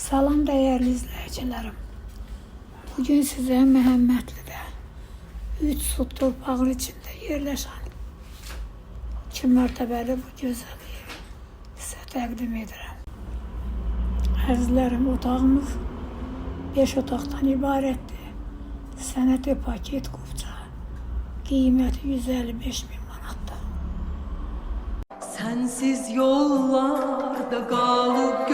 Salam değerli izleyicilerim. Bugün size Məhəmmədlidə 3 sütlu bağın içinde yerleşen 2 mərtəbəli bu gözəl evi size təqdim edirəm. Əzizlərim, otağımız 5 otaqdan ibarətdir. Sənədi paket qubca. Qiyməti 155.000 manatdır. Sensiz yollarda kalıp